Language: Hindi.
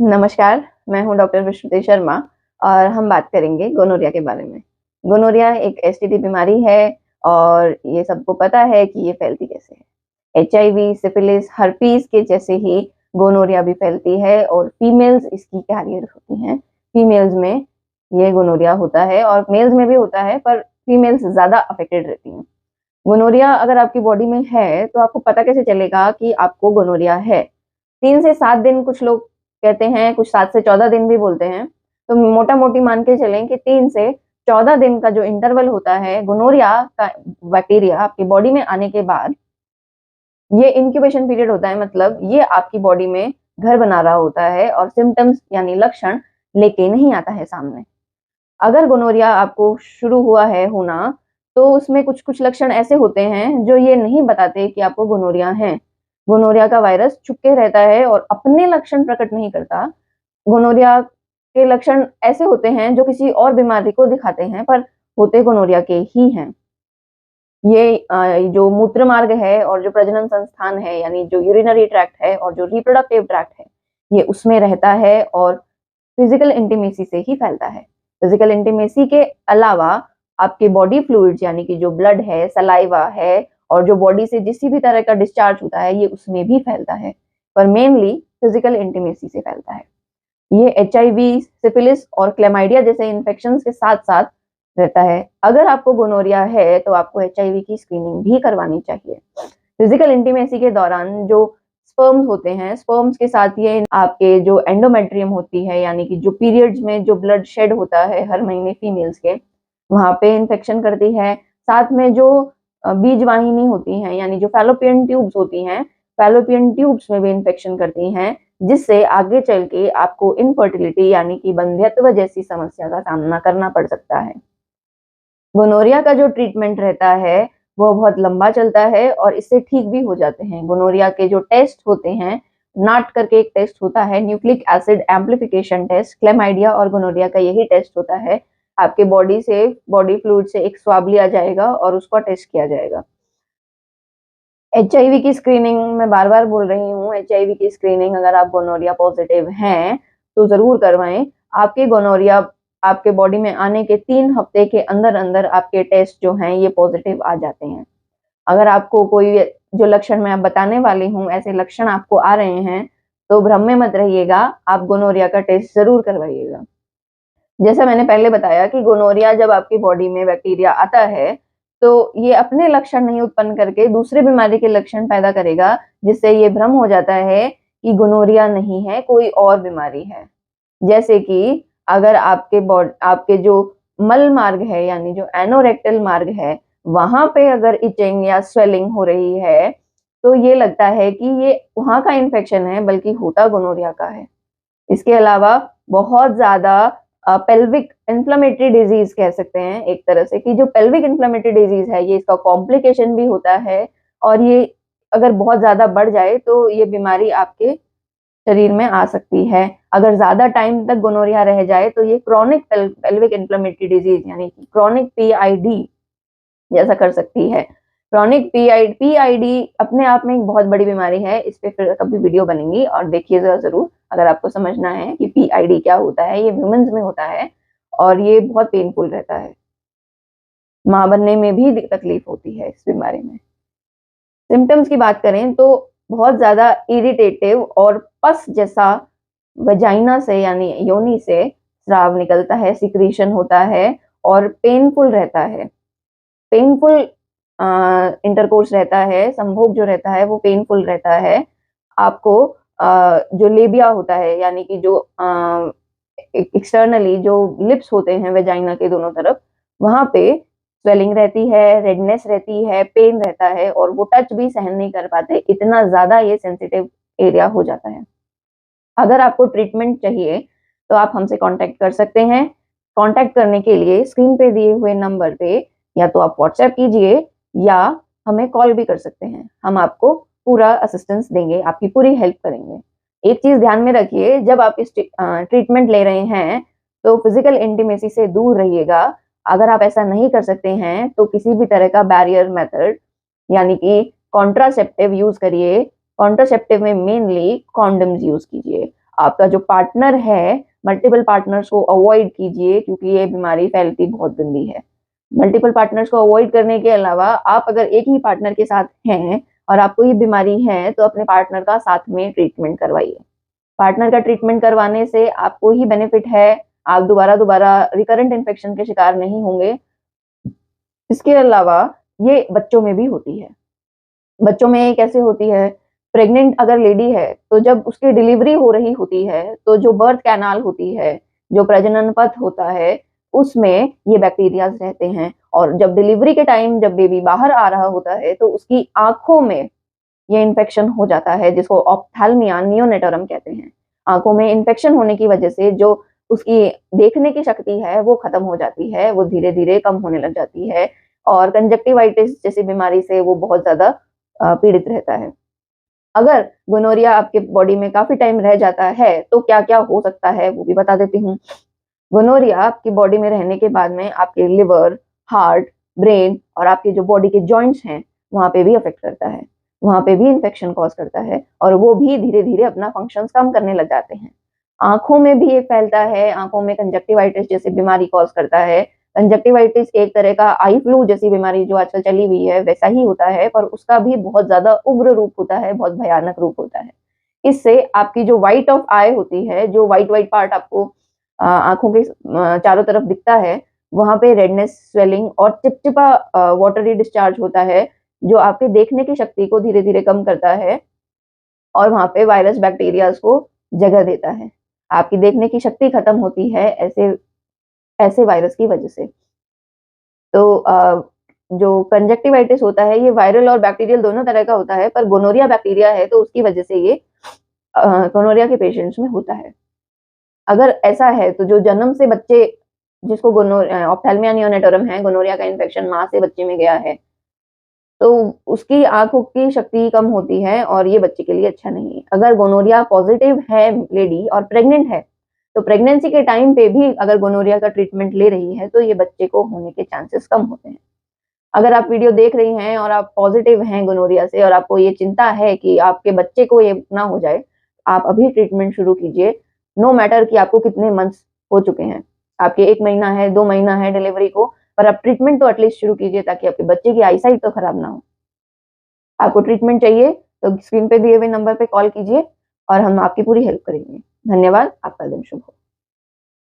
नमस्कार, मैं हूँ डॉक्टर विश्रुति शर्मा और हम बात करेंगे गोनोरिया के बारे में। गोनोरिया एक एसटीडी बीमारी है और ये सबको पता है कि ये फैलती कैसे है। एचआईवी, सिफिलिस, हर्पीस के जैसे ही गोनोरिया भी फैलती है और फीमेल्स इसकी कैरियर होती हैं। फीमेल्स में ये गोनोरिया होता है और मेल्स में भी होता है, पर फीमेल्स ज़्यादा अफेक्टेड रहती हैं। गोनोरिया अगर आपकी बॉडी में है, तो आपको पता कैसे चलेगा कि आपको गोनोरिया है? 3 से 7 दिन कुछ लोग कहते हैं, कुछ 7 से 14 दिन भी बोलते हैं। तो मोटा-मोटी मान के चलें कि 3 से 14 दिन का जो इंटरवल होता है गोनोरिया का बैक्टीरिया आपकी बॉडी में आने के बाद, ये इंक्यूबेशन पीरियड होता है, मतलब ये आपकी बॉडी में घर बना रहा होता है और सिम्पटम्स यानी लक्षण लेके नहीं आता है सामने। अगर गोनोरिया आपको शुरू हुआ है होना, तो उसमें कुछ-कुछ लक्षण ऐसे होते हैं जो ये नहीं बताते कि आपको गोनोरिया है। गोनोरिया का वायरस छुपके रहता है और अपने लक्षण प्रकट नहीं करता। गोनोरिया के लक्षण ऐसे होते हैं जो किसी और बीमारी को दिखाते हैं, पर होते गोनोरिया के ही हैं। ये जो मूत्र मार्ग है और जो प्रजनन संस्थान है, यानी जो यूरिनरी ट्रैक्ट है और जो रिप्रोडक्टिव ट्रैक्ट है, ये उसमें रहता है और फिजिकल इंटीमेसी से ही फैलता है। फिजिकल इंटीमेसी के अलावा आपके बॉडी फ्लूइड्स यानी कि जो ब्लड है, सलाइवा है और जो बॉडी से किसी भी तरह का डिस्चार्ज होता है, ये उसमें भी फैलता है, पर मेनली फिजिकल इंटीमेसी से फैलता है। ये एचआईवी, सिफिलिस और क्लेमाइडिया जैसे इन्फेक्शंस के साथ-साथ रहता है। अगर आपको गोनोरिया है, तो आपको एचआईवी की स्क्रीनिंग भी करवानी चाहिए। फिजिकल इंटीमेसी के दौरान जो स्पर्म्स होते हैं, स्पर्म्स के साथ ये आपके जो एंडोमेट्रियम होती है, यानी कि जो पीरियड्स में जो ब्लड शेड होता है हर महीने फीमेल्स के, वहाँ पे इन्फेक्शन करती है। साथ में जो बीजवाहिनी होती हैं, यानी जो फैलोपियन ट्यूब्स होती हैं, फैलोपियन ट्यूब्स में भी इन्फेक्शन करती हैं, जिससे आगे चल के आपको इनफर्टिलिटी यानी कि वंध्यत्व जैसी समस्या का सामना करना पड़ सकता है। गोनोरिया का जो ट्रीटमेंट रहता है, वो बहुत लंबा चलता है और इससे ठीक भी हो जाते हैं। गोनोरिया के जो टेस्ट होते हैं, नाट करके एक टेस्ट होता है, nucleic acid amplification test, chlamydia और गोनोरिया का यही टेस्ट होता है। आपके बॉडी फ्लूइड से एक स्वाब लिया जाएगा और उसका टेस्ट किया जाएगा। एचआईवी की स्क्रीनिंग मैं बार-बार बोल रही हूँ, एचआईवी की स्क्रीनिंग अगर आप गोनोरिया पॉजिटिव हैं, तो ज़रूर करवाएँ। आपके गोनोरिया आपके बॉडी में आने के 3 हफ्ते के अंदर-अंदर आपके टेस्ट जो हैं, ये पॉजिटिव आ जाते हैं। अगर आपको कोई जो लक्षण मैं अब बताने वाली हूँ, ऐसे लक्षण आपको आ रहे हैं, तो भ्रम में मत रहिएगा, आप गोनोरिया का टेस्ट ज़रूर करवाइएगा। जैसा मैंने पहले बताया कि गोनोरिया जब आपकी बॉडी में बैक्टीरिया आता है, तो ये अपने लक्षण नहीं उत्पन्न करके दूसरे बीमारी के लक्षण पैदा करेगा, जिससे ये भ्रम हो जाता है कि गोनोरिया नहीं है, कोई और बीमारी है। जैसे कि अगर आपके जो मल मार्ग है, यानी जो एनोरेक्टल मार्ग है, वहाँ पे अगर इचिंग या स्वेलिंग हो रही है, तो ये लगता है कि ये वहाँ का इन्फेक्शन है, बल्कि होता गोनोरिया का है। इसके अलावा बहुत ज़्यादा पेल्विक इन्फ्लेमेटरी डिजीज़ कह सकते हैं एक तरह से, कि जो पेल्विक इन्फ्लेमेटरी डिजीज़ है, ये इसका कॉम्प्लिकेशन भी होता है और ये अगर बहुत ज़्यादा बढ़ जाए, तो ये बीमारी आपके शरीर में आ सकती है। अगर ज़्यादा टाइम तक गोनोरिया रह जाए, तो ये क्रोनिक पेल्विक इन्फ्लेमेटरी डिजीज़ यानी कि क्रोनिक पीआईडी जैसा कर सकती है। क्रोनिक पीआईडी अपने आप में एक बहुत बड़ी बीमारी है। इस पे फिर कभी वीडियो बनेगी और देखिएगा ज़रूर, अगर आपको समझना है कि पीआईडी क्या होता है। ये वुमेन्स में होता है और ये बहुत पेनफुल रहता है। माँ बनने में भी तकलीफ होती है इस बीमारी में। सिम्पटम्स की बात करें तो बहुत ज़्यादा इरिटेटिव और पस जैसा वजाइना से यानी योनि से स्राव निकलता है, सिक्रीशन होता है और पेनफुल रहता है। पेनफुल इंटरकोर्स रहता है, संभोग जो रहता है वो पेनफुल रहता है। आपको जो लेबिया होता है, यानी कि जो एक्सटर्नली जो लिप्स होते हैं वेजाइना के दोनों तरफ, वहाँ पे स्वेलिंग रहती है, रेडनेस रहती है, पेन रहता है और वो टच भी सहन नहीं कर पाते, इतना ज़्यादा ये सेंसिटिव एरिया हो जाता है। अगर आपको ट्रीटमेंट चाहिए, तो आप हमसे कॉन्टैक्ट कर सकते हैं। कॉन्टैक्ट करने के लिए स्क्रीन पे दिए हुए नंबर पे या तो आप व्हाट्सएप कीजिए या हमें कॉल भी कर सकते हैं। हम आपको पूरा असिस्टेंस देंगे, आपकी पूरी हेल्प करेंगे। एक चीज़ ध्यान में रखिए, जब आप इस ट्रीटमेंट ले रहे हैं, तो फिज़िकल इंटीमेसी से दूर रहिएगा। अगर आप ऐसा नहीं कर सकते हैं, तो किसी भी तरह का बैरियर मेथड यानी कि कॉन्ट्रासेप्टिव यूज़ करिए। कॉन्ट्रासेप्टिव में मेनली कॉन्डोम्स यूज़ कीजिए। आपका जो पार्टनर है, मल्टीपल पार्टनर्स को अवॉइड कीजिए क्योंकि ये बीमारी फैलती बहुत गंदी है। मल्टीपल पार्टनर्स को अवॉइड करने के अलावा आप अगर एक ही पार्टनर के साथ हैं और आपको ये बीमारी है तो अपने पार्टनर का साथ में ट्रीटमेंट करवाइए। पार्टनर का ट्रीटमेंट करवाने से आपको ही बेनिफिट है, आप दोबारा रिकरेंट इन्फेक्शन के शिकार नहीं होंगे। इसके अलावा ये बच्चों में भी होती है। बच्चों में ये कैसे होती है? प्रेग्नेंट अगर लेडी है, तो जब उसकी डिलीवरी हो रही होती है, तो जो बर्थ कैनाल होती है, जो प्रजनन पथ होता है, उसमें ये बैक्टीरियाज रहते हैं और जब डिलीवरी के टाइम जब बेबी बाहर आ रहा होता है, तो उसकी आँखों में ये इन्फेक्शन हो जाता है, जिसको ऑप्थेल्मिया नियोनेटरम कहते हैं। आँखों में इन्फेक्शन होने की वजह से जो उसकी देखने की शक्ति है, वो खत्म हो जाती है, वो धीरे-धीरे कम होने लग जाती है और कंजक्टिवाइटिस जैसी बीमारी से वो बहुत ज़्यादा पीड़ित रहता है। अगर गोनोरिया आपके बॉडी में काफ़ी टाइम रह जाता है, तो क्या-क्या हो सकता है, वो भी बता देती हूँ। गोनोरिया आपकी बॉडी में रहने के बाद में आपके लिवर, हार्ट, ब्रेन और आपके जो बॉडी के जॉइंट्स हैं, वहाँ पे भी अफ़ेक्ट करता है। वहाँ पे भी इन्फेक्शन कॉज़ करता है और वो भी धीरे-धीरे अपना फ़ंक्शंस कम करने लग जाते हैं। आँखों में भी ये फैलता है, आँखों में कंजक्टिवाइटिस जैसी बीमारी कॉज़ करता है। कंजक्टिवाइटिस एक तरह का आई फ्लू जैसी बीमारी जो आजकल चली हुई है, वैसा ही होता है, पर उसका भी बहुत ज़्यादा उग्र रूप होता है, बहुत भयानक रूप होता है। इससे आपकी जो व्हाइट ऑफ आई होती है, जो व्हाइट-व्हाइट पार्ट आपको आँखों के चारों तरफ दिखता है, वहाँ पे रेडनेस, स्वेलिंग और चिपचिपा वाटरी डिस्चार्ज होता है, जो आपके देखने की शक्ति को धीरे-धीरे कम करता है और वहाँ पे वायरस, बैक्टीरियाज़ को जगह देता है। आपकी देखने की शक्ति खत्म होती है ऐसे ऐसे वायरस की वजह से। तो जो कंजक्टिवाइटिस होता है, ये वायरल और बैक्टीरियल दोनों तरह का होता है, पर गोनोरिया बैक्टीरिया है, तो उसकी वजह से ये गोनोरिया के पेशेंट्स में होता है। अगर ऐसा है तो जो जन्म से बच्चे जिसको ऑप्थेल्मिया नियोनेटरम है, गोनोरिया का इन्फेक्शन माँ से बच्चे में गया है, तो उसकी आँखों की शक्ति कम होती है और ये बच्चे के लिए अच्छा नहीं है। अगर गोनोरिया पॉज़िटिव है लेडी और प्रेग्नेंट है, तो प्रेगनेंसी के टाइम पे भी अगर गोनोरिया का ट्रीटमेंट ले रही है, तो ये बच्चे को होने के चांसेस कम होते हैं। अगर आप वीडियो देख रही हैं और आप पॉज़िटिव हैं गोनोरिया से और आपको ये चिंता है कि आपके बच्चे को ये ना हो जाए, आप अभी ट्रीटमेंट शुरू कीजिए, नो मैटर कि आपको कितने मंथ्स हो चुके हैं। आपके 1 महीना है, 2 महीना है डिलीवरी को, पर आप ट्रीटमेंट तो एटलीस्ट शुरू कीजिए ताकि आपके बच्चे की आईसाइट तो खराब ना हो। आपको ट्रीटमेंट चाहिए, तो स्क्रीन पे दिए हुए नंबर पे कॉल कीजिए और हम आपकी पूरी हेल्प करेंगे। धन्यवाद, आपका दिन शुभ हो।